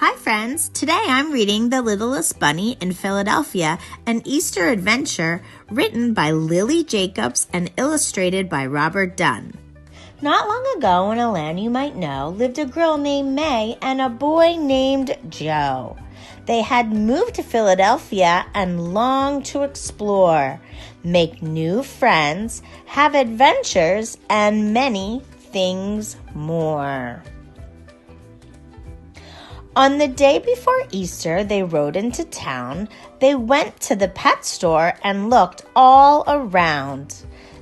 Hi friends, today I'm reading The Littlest Bunny in Philadelphia, an Easter adventure written by Lily Jacobs and illustrated by Robert Dunn. Not long ago in a land you might know lived a girl named May and a boy named Joe. They had moved to Philadelphia and longed to explore, make new friends, have adventures, and many things more. On the day before Easter, they rode into town. They went to the pet store and looked all around.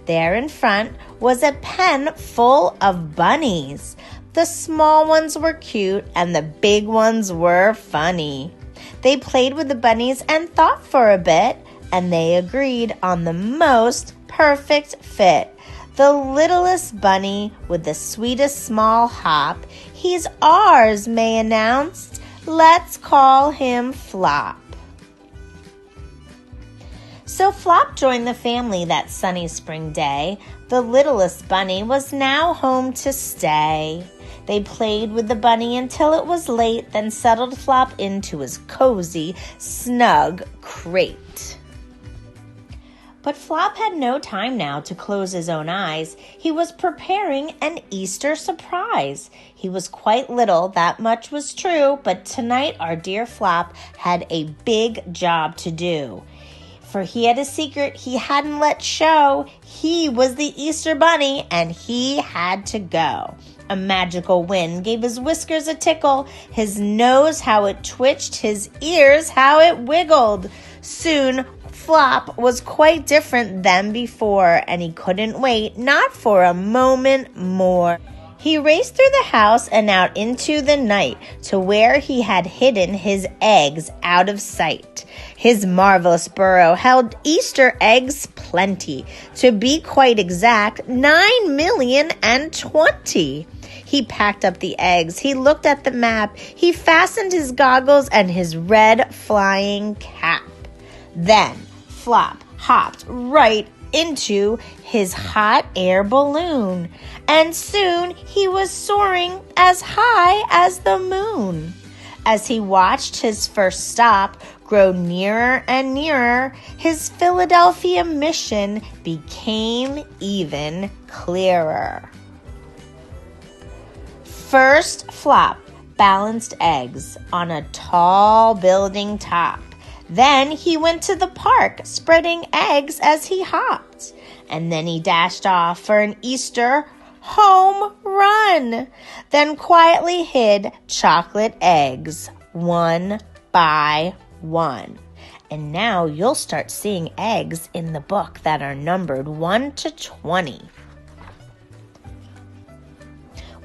There in front was a pen full of bunnies. The small ones were cute and the big ones were funny. They played with the bunnies and thought for a bit, and they agreed on the most perfect fit. The littlest bunny with the sweetest small hop. He's ours, May announced. Let's call him Flop. So Flop joined the family that sunny spring day. The littlest bunny was now home to stay. They played with the bunny until it was late, then settled Flop into his cozy, snug crate. But Flop had no time now to close his own eyes. He was preparing an Easter surprise. He was quite little, that much was true, but tonight our dear Flop had a big job to do. For he had a secret he hadn't let show. He was the Easter bunny, and he had to go. A magical wind gave his whiskers a tickle, his nose how it twitched, his ears how it wiggled. Soon Flop was quite different than before, and he couldn't wait, not for a moment more. He raced through the house and out into the night to where he had hidden his eggs out of sight. His marvelous burrow held Easter eggs plenty. To be quite exact, 9,020,000. He packed up the eggs. He looked at the map. He fastened his goggles and his red flying cap. Then Flop hopped right into his hot air balloon, and soon he was soaring as high as the moon. As he watched his first stop grow nearer and nearer, his Philadelphia mission became even clearer. First, Flop balanced eggs on a tall building top. Then he went to the park, spreading eggs as he hopped. And then he dashed off for an Easter home run. Then quietly hid chocolate eggs, one by one. And now you'll start seeing eggs in the book that are numbered 1 to 20.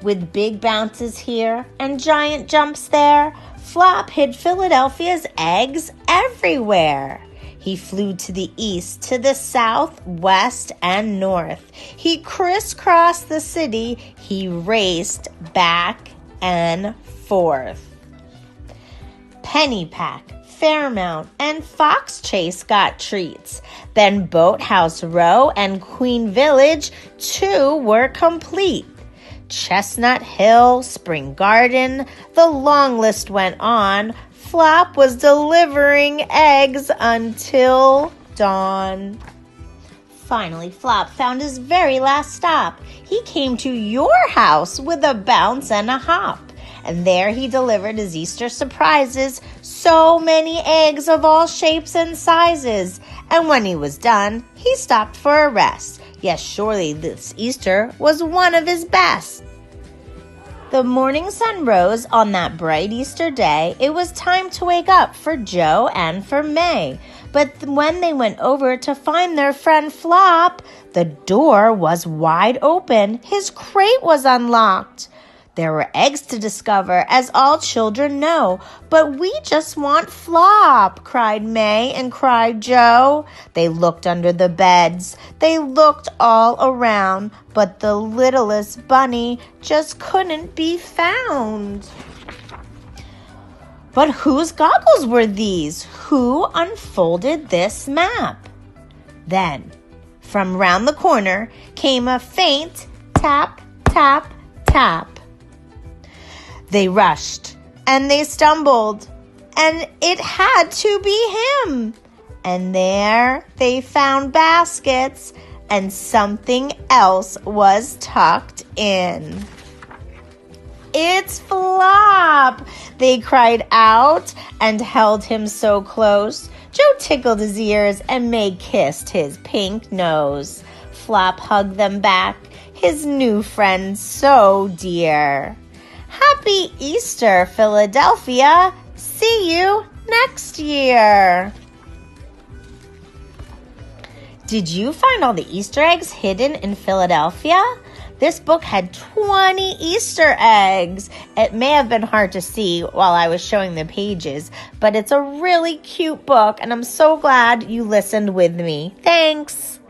With big bounces here and giant jumps there, Flop hid Philadelphia's eggs everywhere. He flew to the east, to the south, west, and north. He crisscrossed the city. He raced back and forth. Pennypack, Fairmount, and Fox Chase got treats. Then Boathouse Row and Queen Village, too, were complete. Chestnut Hill, Spring Garden, the long list went on. Flop was delivering eggs until dawn. Finally, Flop found his very last stop. He came to your house with a bounce and a hop. And there he delivered his Easter surprises, so many eggs of all shapes and sizes. And when he was done, he stopped for a rest. Yes, surely this Easter was one of his best. The morning sun rose on that bright Easter day. It was time to wake up for Joe and for May. But when they went over to find their friend Flop, the door was wide open. His crate was unlocked. There were eggs to discover, as all children know. But we just want Flop, cried May and cried Joe. They looked under the beds. They looked all around. But the littlest bunny just couldn't be found. But whose goggles were these? Who unfolded this map? Then, from round the corner, came a faint tap, tap, tap. They rushed and they stumbled, and it had to be him. And there they found baskets, and something else was tucked in. "It's Flop!" they cried out and held him so close. Joe tickled his ears and May kissed his pink nose. Flop hugged them back, his new friend so dear. Happy Easter, Philadelphia! See you next year! Did you find all the Easter eggs hidden in Philadelphia? This book had 20 Easter eggs. It may have been hard to see while I was showing the pages, but it's a really cute book, and I'm so glad you listened with me. Thanks.